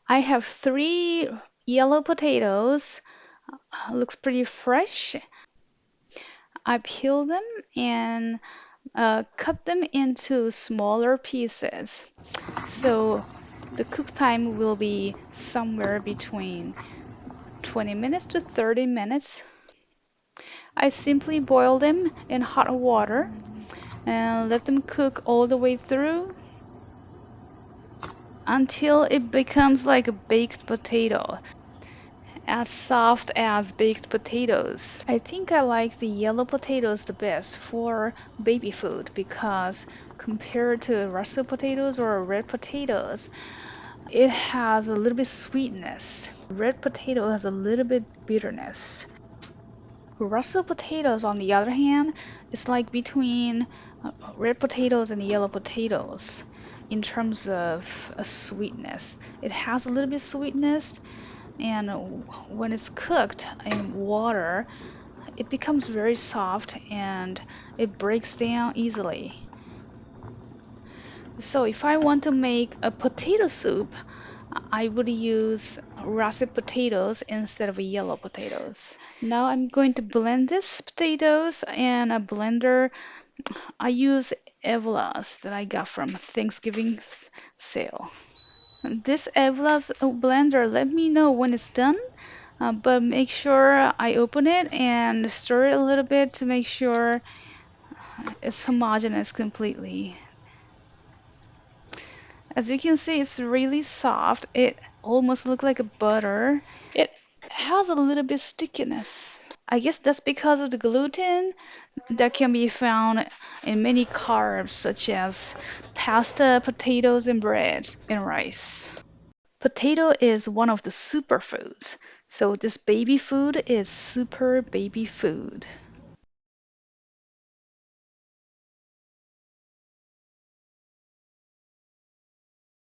I have three yellow potatoes. Looks pretty fresh. I peel them and cut them into smaller pieces. So the cook time will be somewhere between 20 minutes to 30 minutes. I simply boil them in hot water and let them cook all the way through until it becomes like a baked potato, as soft as baked potatoes. I think I like the yellow potatoes the best for baby food because compared to russet potatoes or red potatoes, it has a little bit sweetness. Red potato has a little bit bitterness. Russet potatoes, on the other hand, is like between red potatoes and yellow potatoes in terms of sweetness. It has a little bit sweetness, and when it's cooked in water, it becomes very soft and it breaks down easily. So if I want to make a potato soup, I would use russet potatoes instead of yellow potatoes. Now I'm going to blend these potatoes in a blender. I use Evelas that I got from Thanksgiving sale. This Evelas blender, let me know when it's done, but make sure I open it and stir it a little bit to make sure it's homogeneous completely. As you can see, it's really soft. It almost looks like a butter. It has a little bit stickiness. I guess that's because of the gluten that can be found in many carbs such as pasta, potatoes, and bread and rice. Potato is one of the superfoods, so this baby food is super baby food.